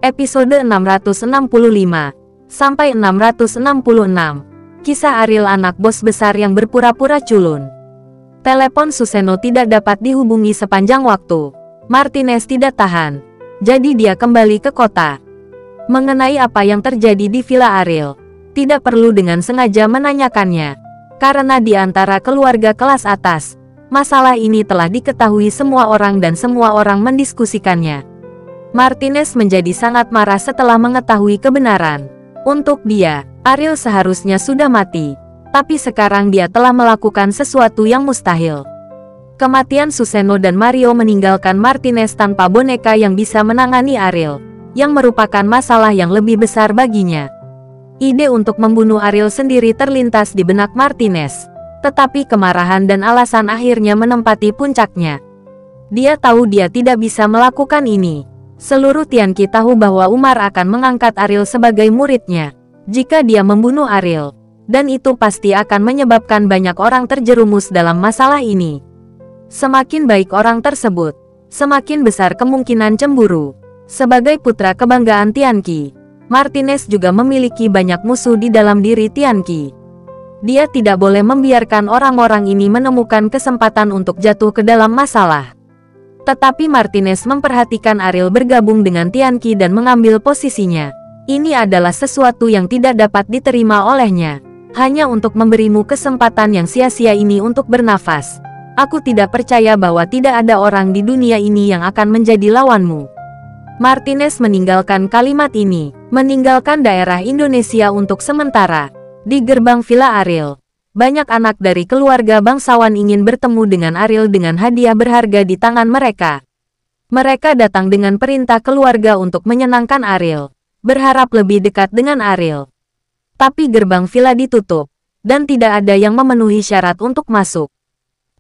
Episode 665 sampai 666. Kisah Ariel, anak bos besar yang berpura-pura culun. Telepon Suseno tidak dapat dihubungi sepanjang waktu. Martinez tidak tahan, jadi dia kembali ke kota. Mengenai apa yang terjadi di Villa Ariel, tidak perlu dengan sengaja menanyakannya, karena di antara keluarga kelas atas, masalah ini telah diketahui semua orang dan semua orang mendiskusikannya. Martinez menjadi sangat marah setelah mengetahui kebenaran. Untuk dia, Ariel seharusnya sudah mati, tapi sekarang dia telah melakukan sesuatu yang mustahil. Kematian Suseno dan Mario meninggalkan Martinez tanpa boneka yang bisa menangani Ariel, yang merupakan masalah yang lebih besar baginya. Ide untuk membunuh Ariel sendiri terlintas di benak Martinez, tetapi kemarahan dan alasan akhirnya menempati puncaknya. Dia tahu dia tidak bisa melakukan ini. Seluruh Tianqi tahu bahwa Umar akan mengangkat Ariel sebagai muridnya jika dia membunuh Ariel, dan itu pasti akan menyebabkan banyak orang terjerumus dalam masalah ini. Semakin baik orang tersebut, semakin besar kemungkinan cemburu. Sebagai putra kebanggaan Tianqi, Martinez juga memiliki banyak musuh di dalam diri Tianqi. Dia tidak boleh membiarkan orang-orang ini menemukan kesempatan untuk jatuh ke dalam masalah. Tetapi Martinez memperhatikan Ariel bergabung dengan Tianqi dan mengambil posisinya. Ini adalah sesuatu yang tidak dapat diterima olehnya. Hanya untuk memberimu kesempatan yang sia-sia ini untuk bernafas. Aku tidak percaya bahwa tidak ada orang di dunia ini yang akan menjadi lawanmu. Martinez meninggalkan kalimat ini, meninggalkan daerah Indonesia untuk sementara. Di gerbang Villa Ariel, banyak anak dari keluarga bangsawan ingin bertemu dengan Ariel dengan hadiah berharga di tangan mereka. Mereka datang dengan perintah keluarga untuk menyenangkan Ariel, berharap lebih dekat dengan Ariel. Tapi gerbang villa ditutup, dan tidak ada yang memenuhi syarat untuk masuk.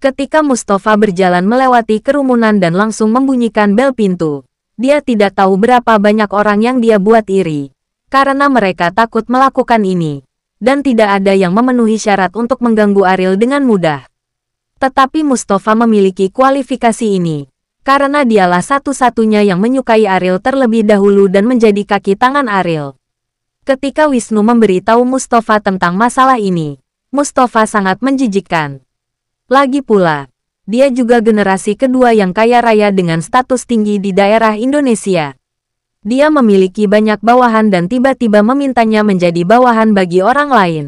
Ketika Mustafa berjalan melewati kerumunan dan langsung membunyikan bel pintu, dia tidak tahu berapa banyak orang yang dia buat iri, karena mereka takut melakukan ini. Dan tidak ada yang memenuhi syarat untuk mengganggu Ariel dengan mudah. Tetapi Mustafa memiliki kualifikasi ini, karena dialah satu-satunya yang menyukai Ariel terlebih dahulu dan menjadi kaki tangan Ariel. Ketika Wisnu memberitahu Mustafa tentang masalah ini, Mustafa sangat menjijikkan. Lagi pula, dia juga generasi kedua yang kaya raya dengan status tinggi di daerah Indonesia. Dia memiliki banyak bawahan dan tiba-tiba memintanya menjadi bawahan bagi orang lain.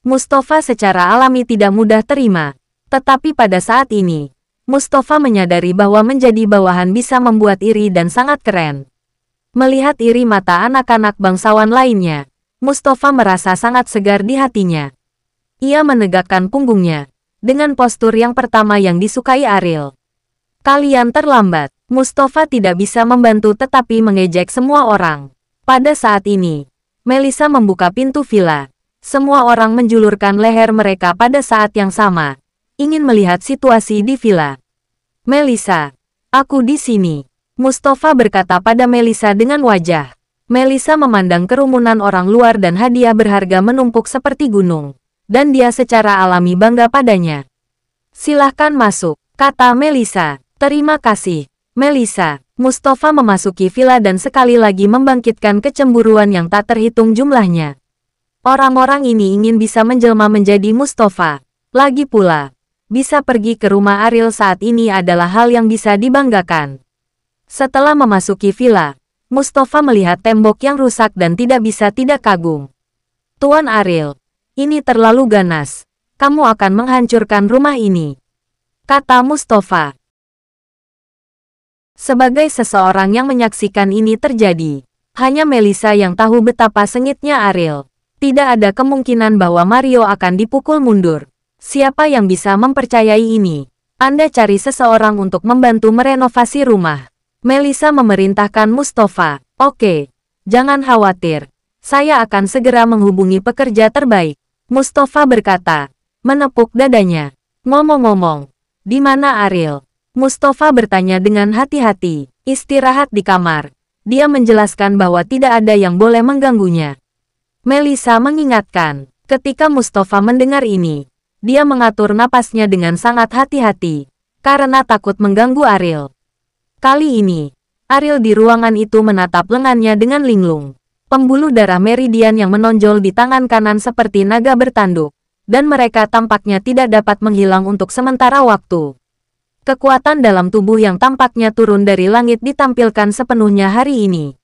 Mustafa secara alami tidak mudah terima, tetapi pada saat ini, Mustafa menyadari bahwa menjadi bawahan bisa membuat iri dan sangat keren. Melihat iri mata anak-anak bangsawan lainnya, Mustafa merasa sangat segar di hatinya. Ia menegakkan punggungnya, dengan postur yang pertama yang disukai Ariel. Kalian terlambat. Mustafa tidak bisa membantu tetapi mengejek semua orang. Pada saat ini, Melissa membuka pintu villa. Semua orang menjulurkan leher mereka pada saat yang sama, ingin melihat situasi di villa. Melissa, aku di sini. Mustafa berkata pada Melissa dengan wajah. Melissa memandang kerumunan orang luar dan hadiah berharga menumpuk seperti gunung. Dan dia secara alami bangga padanya. Silahkan masuk, kata Melissa. Terima kasih, Melissa. Mustafa memasuki villa dan sekali lagi membangkitkan kecemburuan yang tak terhitung jumlahnya. Orang-orang ini ingin bisa menjelma menjadi Mustafa. Lagi pula, bisa pergi ke rumah Ariel saat ini adalah hal yang bisa dibanggakan. Setelah memasuki villa, Mustafa melihat tembok yang rusak dan tidak bisa tidak kagum. Tuan Ariel, ini terlalu ganas. Kamu akan menghancurkan rumah ini, kata Mustafa. Sebagai seseorang yang menyaksikan ini terjadi, hanya Melissa yang tahu betapa sengitnya Ariel. Tidak ada kemungkinan bahwa Mario akan dipukul mundur. Siapa yang bisa mempercayai ini? Anda cari seseorang untuk membantu merenovasi rumah. Melissa memerintahkan Mustafa. Oke, jangan khawatir. Saya akan segera menghubungi pekerja terbaik. Mustafa berkata, menepuk dadanya. Ngomong-ngomong, di mana Ariel? Mustafa bertanya dengan hati-hati. Istirahat di kamar. Dia menjelaskan bahwa tidak ada yang boleh mengganggunya. Melissa mengingatkan. Ketika Mustafa mendengar ini, dia mengatur napasnya dengan sangat hati-hati, karena takut mengganggu Ariel. Kali ini, Ariel di ruangan itu menatap lengannya dengan linglung. Pembuluh darah meridian yang menonjol di tangan kanan seperti naga bertanduk, dan mereka tampaknya tidak dapat menghilang untuk sementara waktu. Kekuatan dalam tubuh yang tampaknya turun dari langit ditampilkan sepenuhnya hari ini.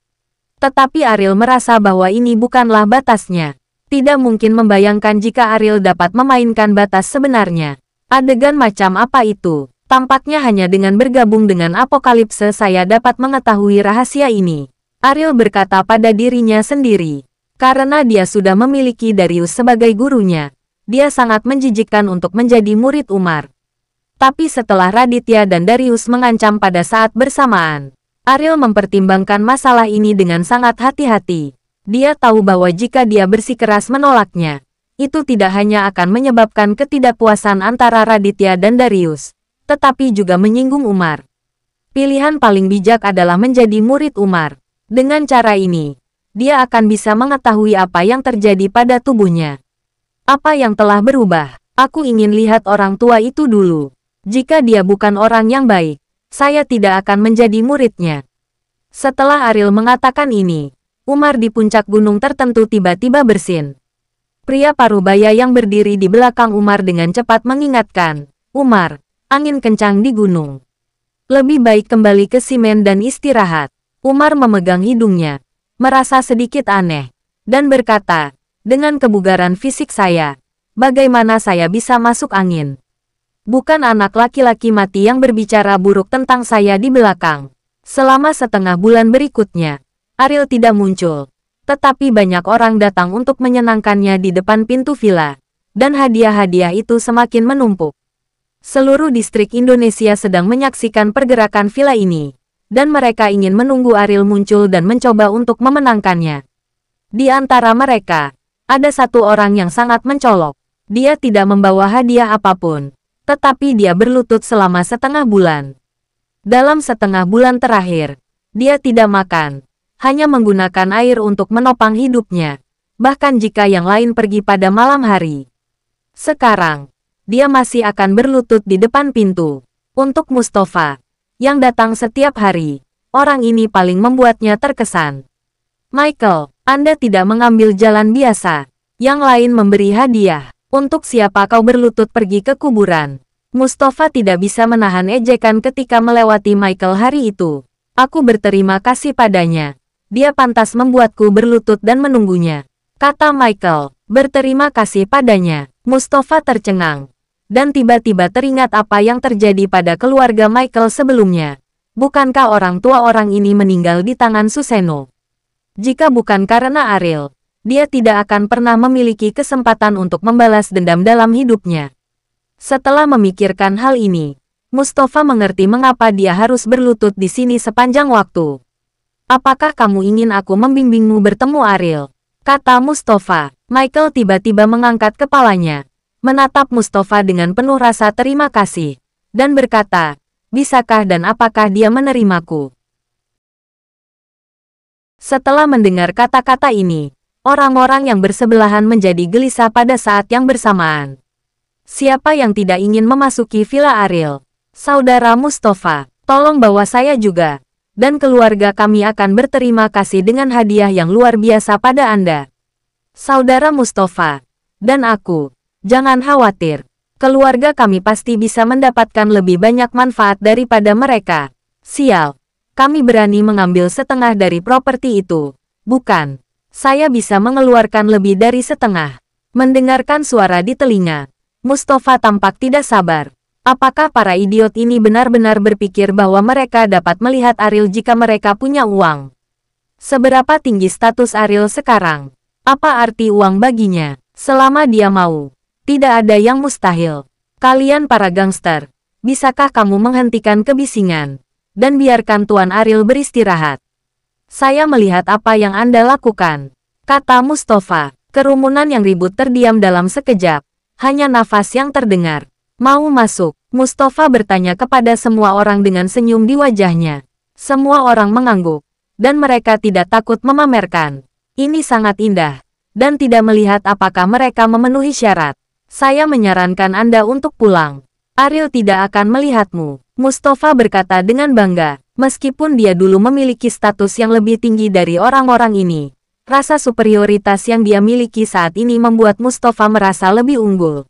Tetapi Ariel merasa bahwa ini bukanlah batasnya. Tidak mungkin membayangkan jika Ariel dapat memainkan batas sebenarnya. Adegan macam apa itu? Tampaknya hanya dengan bergabung dengan Apokalipse saya dapat mengetahui rahasia ini. Ariel berkata pada dirinya sendiri. Karena dia sudah memiliki Darius sebagai gurunya, dia sangat menjijikkan untuk menjadi murid Umar. Tapi setelah Raditya dan Darius mengancam pada saat bersamaan, Ariel mempertimbangkan masalah ini dengan sangat hati-hati. Dia tahu bahwa jika dia bersikeras menolaknya, itu tidak hanya akan menyebabkan ketidakpuasan antara Raditya dan Darius, tetapi juga menyinggung Umar. Pilihan paling bijak adalah menjadi murid Umar. Dengan cara ini, dia akan bisa mengetahui apa yang terjadi pada tubuhnya. Apa yang telah berubah? Aku ingin lihat orang tua itu dulu. Jika dia bukan orang yang baik, saya tidak akan menjadi muridnya. Setelah Ariel mengatakan ini, Umar di puncak gunung tertentu tiba-tiba bersin. Pria parubaya yang berdiri di belakang Umar dengan cepat mengingatkan, Umar, angin kencang di gunung. Lebih baik kembali ke Simen dan istirahat. Umar memegang hidungnya, merasa sedikit aneh, dan berkata, dengan kebugaran fisik saya, bagaimana saya bisa masuk angin? Bukan anak laki-laki mati yang berbicara buruk tentang saya di belakang. Selama setengah bulan berikutnya, Ariel tidak muncul, tetapi banyak orang datang untuk menyenangkannya di depan pintu villa, dan hadiah-hadiah itu semakin menumpuk. Seluruh distrik Indonesia sedang menyaksikan pergerakan villa ini, dan mereka ingin menunggu Ariel muncul dan mencoba untuk memenangkannya. Di antara mereka, ada satu orang yang sangat mencolok. Dia tidak membawa hadiah apapun, tetapi dia berlutut selama setengah bulan. Dalam setengah bulan terakhir, dia tidak makan, hanya menggunakan air untuk menopang hidupnya, bahkan jika yang lain pergi pada malam hari. Sekarang, dia masih akan berlutut di depan pintu. Untuk Mustafa, yang datang setiap hari, orang ini paling membuatnya terkesan. Michael, Anda tidak mengambil jalan biasa. Yang lain memberi hadiah. Untuk siapa kau berlutut pergi ke kuburan? Mustafa tidak bisa menahan ejekan ketika melewati Michael hari itu. Aku berterima kasih padanya. Dia pantas membuatku berlutut dan menunggunya. Kata Michael, berterima kasih padanya. Mustafa tercengang. Dan tiba-tiba teringat apa yang terjadi pada keluarga Michael sebelumnya. Bukankah orang tua orang ini meninggal di tangan Suseno? Jika bukan karena Ariel, dia tidak akan pernah memiliki kesempatan untuk membalas dendam dalam hidupnya. Setelah memikirkan hal ini, Mustafa mengerti mengapa dia harus berlutut di sini sepanjang waktu. Apakah kamu ingin aku membimbingmu bertemu Ariel? Kata Mustafa. Michael tiba-tiba mengangkat kepalanya, menatap Mustafa dengan penuh rasa terima kasih, dan berkata, bisakah dan apakah dia menerimaku? Setelah mendengar kata-kata ini, orang-orang yang bersebelahan menjadi gelisah pada saat yang bersamaan. Siapa yang tidak ingin memasuki villa Ariel? Saudara Mustafa, tolong bawa saya juga, dan keluarga kami akan berterima kasih dengan hadiah yang luar biasa pada Anda. Saudara Mustafa, dan aku. Jangan khawatir, keluarga kami pasti bisa mendapatkan lebih banyak manfaat daripada mereka. Sial, kami berani mengambil setengah dari properti itu. Bukan, saya bisa mengeluarkan lebih dari setengah. Mendengarkan suara di telinga, Mustafa tampak tidak sabar. Apakah para idiot ini benar-benar berpikir bahwa mereka dapat melihat Ariel jika mereka punya uang? Seberapa tinggi status Ariel sekarang? Apa arti uang baginya? Selama dia mau. Tidak ada yang mustahil. Kalian para gangster, bisakah kamu menghentikan kebisingan dan biarkan Tuan Ariel beristirahat? Saya melihat apa yang Anda lakukan, kata Mustafa. Kerumunan yang ribut terdiam dalam sekejap, hanya nafas yang terdengar. Mau masuk? Mustafa bertanya kepada semua orang dengan senyum di wajahnya. Semua orang mengangguk, dan mereka tidak takut memamerkan. Ini sangat indah, dan tidak melihat apakah mereka memenuhi syarat. Saya menyarankan Anda untuk pulang. Ariel tidak akan melihatmu. Mustafa berkata dengan bangga. Meskipun dia dulu memiliki status yang lebih tinggi dari orang-orang ini, rasa superioritas yang dia miliki saat ini membuat Mustafa merasa lebih unggul.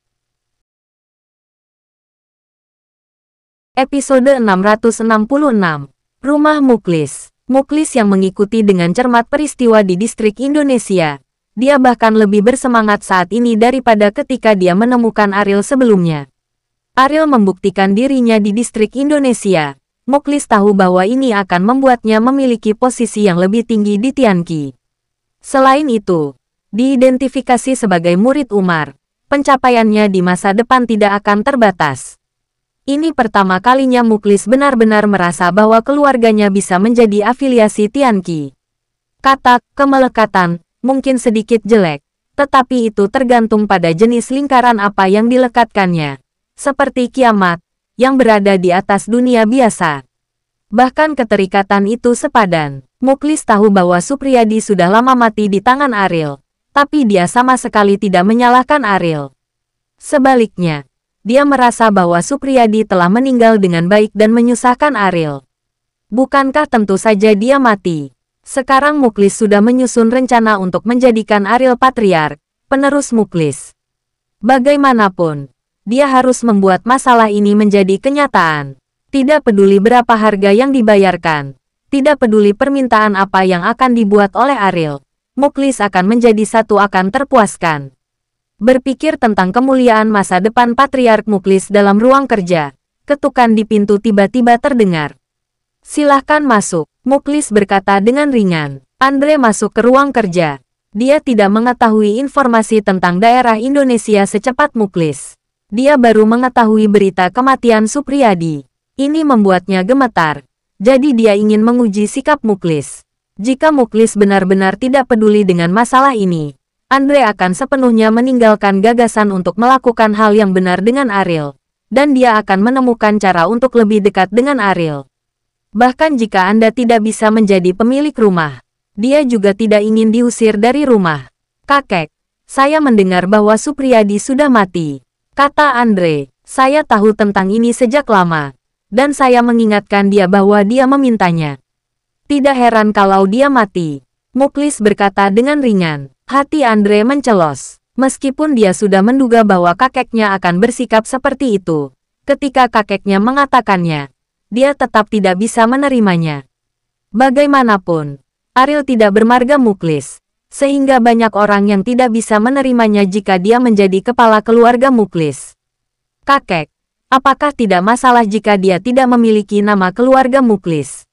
Episode 666. Rumah Muklis. Muklis yang mengikuti dengan cermat peristiwa di distrik Indonesia. Dia bahkan lebih bersemangat saat ini daripada ketika dia menemukan Ariel sebelumnya. Ariel membuktikan dirinya di distrik Indonesia. Muklis tahu bahwa ini akan membuatnya memiliki posisi yang lebih tinggi di Tianqi. Selain itu, diidentifikasi sebagai murid Umar, pencapaiannya di masa depan tidak akan terbatas. Ini pertama kalinya Muklis benar-benar merasa bahwa keluarganya bisa menjadi afiliasi Tianqi. Kata kemelekatan mungkin sedikit jelek, tetapi itu tergantung pada jenis lingkaran apa yang dilekatkannya, seperti kiamat yang berada di atas dunia biasa. Bahkan keterikatan itu sepadan. Muklis tahu bahwa Supriyadi sudah lama mati di tangan Ariel, tapi dia sama sekali tidak menyalahkan Ariel. Sebaliknya, dia merasa bahwa Supriyadi telah meninggal dengan baik dan menyusahkan Ariel. Bukankah tentu saja dia mati? Sekarang Muklis sudah menyusun rencana untuk menjadikan Ariel Patriark, penerus Muklis. Bagaimanapun, dia harus membuat masalah ini menjadi kenyataan. Tidak peduli berapa harga yang dibayarkan, tidak peduli permintaan apa yang akan dibuat oleh Ariel, Muklis akan menjadi satu akan terpuaskan. Berpikir tentang kemuliaan masa depan Patriark Muklis dalam ruang kerja, ketukan di pintu tiba-tiba terdengar. "Silahkan masuk," Muklis berkata dengan ringan. Andre masuk ke ruang kerja. Dia tidak mengetahui informasi tentang daerah Indonesia secepat Muklis. Dia baru mengetahui berita kematian Supriyadi. Ini membuatnya gemetar. Jadi dia ingin menguji sikap Muklis. Jika Muklis benar-benar tidak peduli dengan masalah ini, Andre akan sepenuhnya meninggalkan gagasan untuk melakukan hal yang benar dengan Ariel. Dan dia akan menemukan cara untuk lebih dekat dengan Ariel. Bahkan jika Anda tidak bisa menjadi pemilik rumah, dia juga tidak ingin diusir dari rumah. "Kakek, saya mendengar bahwa Supriyadi sudah mati," kata Andre. "Saya tahu tentang ini sejak lama, dan saya mengingatkan dia bahwa dia memintanya. Tidak heran kalau dia mati," Muklis berkata dengan ringan. Hati Andre mencelos. Meskipun dia sudah menduga bahwa kakeknya akan bersikap seperti itu, ketika kakeknya mengatakannya, dia tetap tidak bisa menerimanya. Bagaimanapun, Ariel tidak bermarga Muklis, sehingga banyak orang yang tidak bisa menerimanya jika dia menjadi kepala keluarga Muklis. "Kakek, apakah tidak masalah jika dia tidak memiliki nama keluarga Muklis?"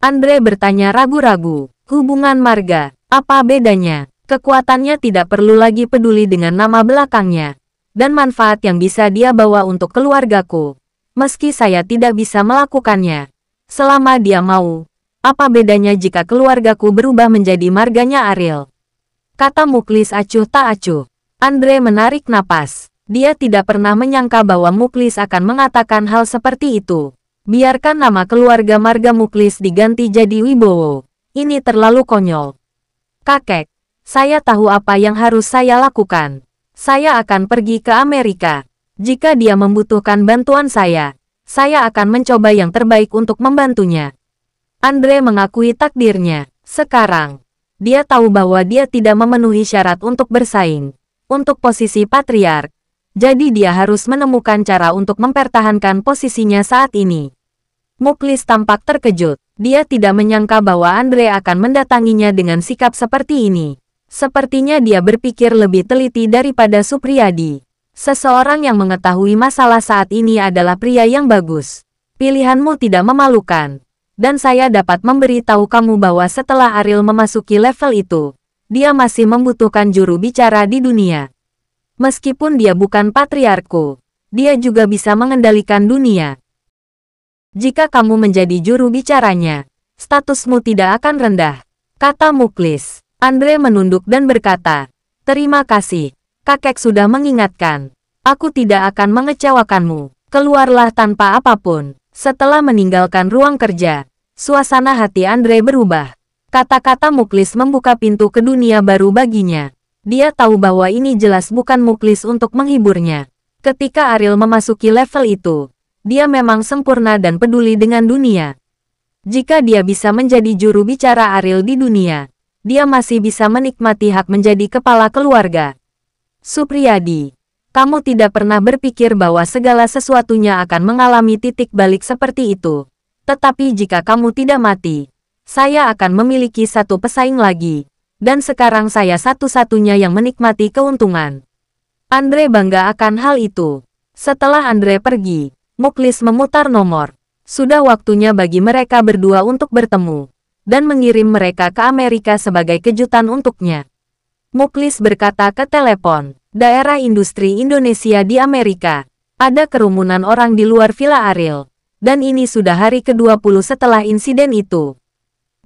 Andre bertanya ragu-ragu. "Hubungan marga, apa bedanya? Kekuatannya tidak perlu lagi peduli dengan nama belakangnya, dan manfaat yang bisa dia bawa untuk keluargaku. Meski saya tidak bisa melakukannya, selama dia mau, apa bedanya jika keluargaku berubah menjadi marganya Ariel?" Kata Muklis acuh tak acuh. Andre menarik napas. Dia tidak pernah menyangka bahwa Muklis akan mengatakan hal seperti itu. Biarkan nama keluarga marga Muklis diganti jadi Wibowo. Ini terlalu konyol. "Kakek, saya tahu apa yang harus saya lakukan. Saya akan pergi ke Amerika. Jika dia membutuhkan bantuan saya akan mencoba yang terbaik untuk membantunya." Andre mengakui takdirnya. Sekarang, dia tahu bahwa dia tidak memenuhi syarat untuk bersaing untuk posisi Patriark. Jadi dia harus menemukan cara untuk mempertahankan posisinya saat ini. Muklis tampak terkejut. Dia tidak menyangka bahwa Andre akan mendatanginya dengan sikap seperti ini. Sepertinya dia berpikir lebih teliti daripada Supriyadi. Seseorang yang mengetahui masalah saat ini adalah pria yang bagus. Pilihanmu tidak memalukan. Dan saya dapat memberitahu kamu bahwa setelah Ariel memasuki level itu, dia masih membutuhkan juru bicara di dunia. Meskipun dia bukan patriarkku, dia juga bisa mengendalikan dunia. Jika kamu menjadi juru bicaranya, statusmu tidak akan rendah, kata Muklis. Andre menunduk dan berkata, "Terima kasih, kakek sudah mengingatkan. Aku tidak akan mengecewakanmu. Keluarlah tanpa apapun." Setelah meninggalkan ruang kerja, suasana hati Andre berubah. Kata-kata Muklis membuka pintu ke dunia baru baginya. Dia tahu bahwa ini jelas bukan Muklis untuk menghiburnya. Ketika Ariel memasuki level itu, dia memang sempurna dan peduli dengan dunia. Jika dia bisa menjadi juru bicara Ariel di dunia, dia masih bisa menikmati hak menjadi kepala keluarga. Supriyadi, kamu tidak pernah berpikir bahwa segala sesuatunya akan mengalami titik balik seperti itu. Tetapi jika kamu tidak mati, saya akan memiliki satu pesaing lagi. Dan sekarang saya satu-satunya yang menikmati keuntungan. Andre bangga akan hal itu. Setelah Andre pergi, Muklis memutar nomor. Sudah waktunya bagi mereka berdua untuk bertemu. Dan mengirim mereka ke Amerika sebagai kejutan untuknya. Muklis berkata ke telepon, daerah industri Indonesia di Amerika. Ada kerumunan orang di luar Villa Ariel. Dan ini sudah hari ke-20 setelah insiden itu.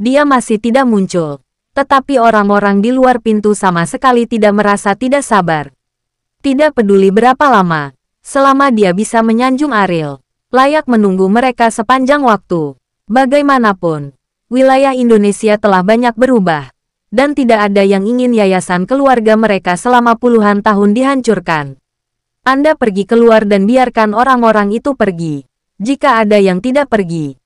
Dia masih tidak muncul. Tetapi orang-orang di luar pintu sama sekali tidak merasa tidak sabar. Tidak peduli berapa lama, selama dia bisa menyanjung Ariel, layak menunggu mereka sepanjang waktu. Bagaimanapun, wilayah Indonesia telah banyak berubah. Dan tidak ada yang ingin yayasan keluarga mereka selama puluhan tahun dihancurkan. Anda pergi keluar dan biarkan orang-orang itu pergi. Jika ada yang tidak pergi,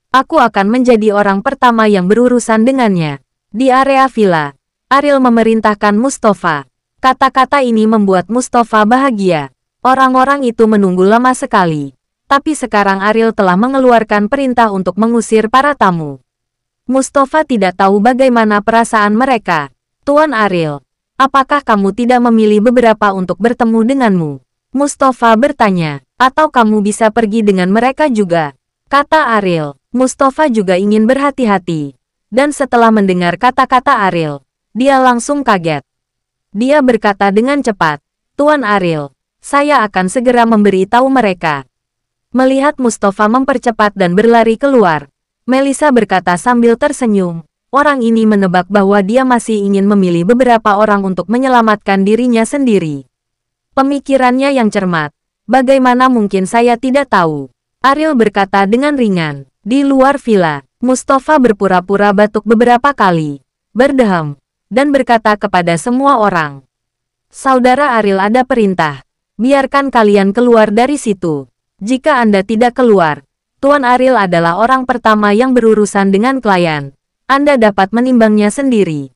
aku akan menjadi orang pertama yang berurusan dengannya. Di area villa, Ariel memerintahkan Mustafa. Kata-kata ini membuat Mustafa bahagia. Orang-orang itu menunggu lama sekali. Tapi sekarang Ariel telah mengeluarkan perintah untuk mengusir para tamu. Mustafa tidak tahu bagaimana perasaan mereka. Tuan Ariel, apakah kamu tidak memilih beberapa untuk bertemu denganmu? Mustafa bertanya, atau kamu bisa pergi dengan mereka juga? Kata Ariel, Mustafa juga ingin berhati-hati. Dan setelah mendengar kata-kata Ariel, dia langsung kaget. Dia berkata dengan cepat, Tuan Ariel, saya akan segera memberi tahu mereka. Melihat Mustafa mempercepat dan berlari keluar, Melissa berkata sambil tersenyum, orang ini menebak bahwa dia masih ingin memilih beberapa orang untuk menyelamatkan dirinya sendiri. Pemikirannya yang cermat. Bagaimana mungkin saya tidak tahu? Ariel berkata dengan ringan. Di luar villa, Mustafa berpura-pura batuk beberapa kali, berdeham, dan berkata kepada semua orang. Saudara Ariel, ada perintah. Biarkan kalian keluar dari situ. Jika Anda tidak keluar, Tuan Ariel adalah orang pertama yang berurusan dengan klien. Anda dapat menimbangnya sendiri.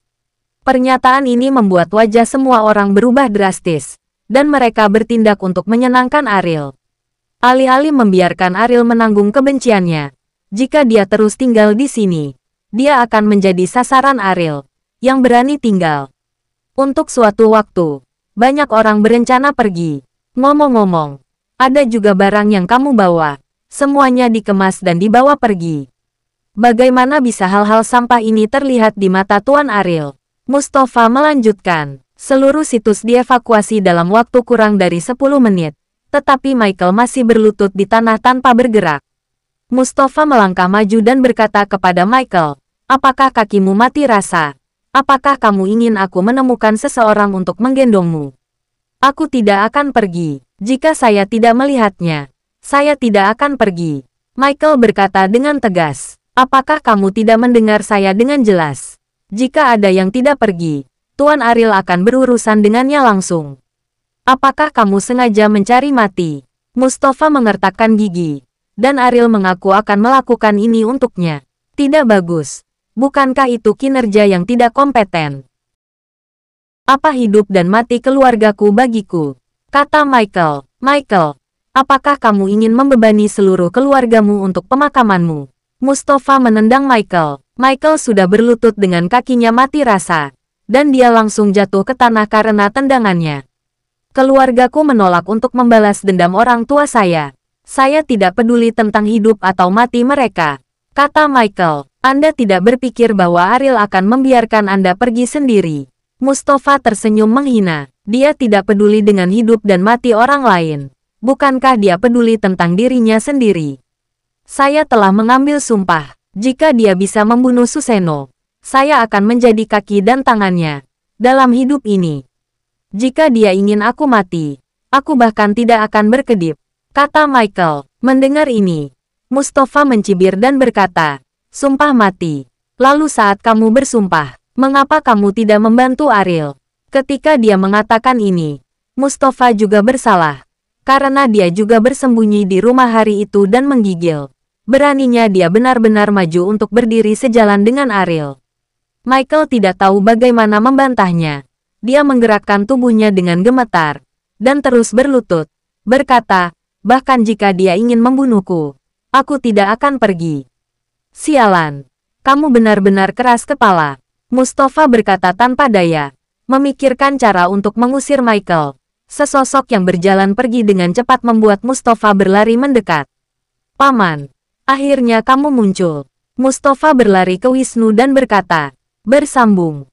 Pernyataan ini membuat wajah semua orang berubah drastis. Dan mereka bertindak untuk menyenangkan Ariel. Alih-alih membiarkan Ariel menanggung kebenciannya, jika dia terus tinggal di sini, dia akan menjadi sasaran Ariel, yang berani tinggal. Untuk suatu waktu, banyak orang berencana pergi. Ngomong-ngomong, ada juga barang yang kamu bawa. Semuanya dikemas dan dibawa pergi. Bagaimana bisa hal-hal sampah ini terlihat di mata Tuan Ariel? Mustafa melanjutkan. Seluruh situs dievakuasi dalam waktu kurang dari 10 menit. Tetapi Michael masih berlutut di tanah tanpa bergerak. Mustafa melangkah maju dan berkata kepada Michael, apakah kakimu mati rasa? Apakah kamu ingin aku menemukan seseorang untuk menggendongmu? Aku tidak akan pergi. Jika saya tidak melihatnya, saya tidak akan pergi. Michael berkata dengan tegas, apakah kamu tidak mendengar saya dengan jelas? Jika ada yang tidak pergi, Tuan Ariel akan berurusan dengannya langsung. Apakah kamu sengaja mencari mati? Mustafa mengertakkan gigi. Dan Ariel mengaku akan melakukan ini untuknya. Tidak bagus. Bukankah itu kinerja yang tidak kompeten? Apa hidup dan mati keluargaku bagiku? Kata Michael. Michael, apakah kamu ingin membebani seluruh keluargamu untuk pemakamanmu? Mustafa menendang Michael. Michael sudah berlutut dengan kakinya mati rasa. Dan dia langsung jatuh ke tanah karena tendangannya. Keluargaku menolak untuk membalas dendam orang tua saya. Saya tidak peduli tentang hidup atau mati mereka. Kata Michael, Anda tidak berpikir bahwa Ariel akan membiarkan Anda pergi sendiri. Mustafa tersenyum menghina. Dia tidak peduli dengan hidup dan mati orang lain. Bukankah dia peduli tentang dirinya sendiri? Saya telah mengambil sumpah. Jika dia bisa membunuh Suseno, saya akan menjadi kaki dan tangannya dalam hidup ini. Jika dia ingin aku mati, aku bahkan tidak akan berkedip. Kata Michael. Mendengar ini, Mustafa mencibir dan berkata, sumpah mati. Lalu saat kamu bersumpah, mengapa kamu tidak membantu Ariel? Ketika dia mengatakan ini, Mustafa juga bersalah. Karena dia juga bersembunyi di rumah hari itu dan menggigil. Beraninya dia benar-benar maju untuk berdiri sejalan dengan Ariel. Michael tidak tahu bagaimana membantahnya. Dia menggerakkan tubuhnya dengan gemetar, dan terus berlutut, berkata, bahkan jika dia ingin membunuhku, aku tidak akan pergi. Sialan, kamu benar-benar keras kepala, Mustafa berkata tanpa daya, memikirkan cara untuk mengusir Michael. Sesosok yang berjalan pergi dengan cepat membuat Mustafa berlari mendekat. Paman, akhirnya kamu muncul. Mustafa berlari ke Wisnu dan berkata, bersambung.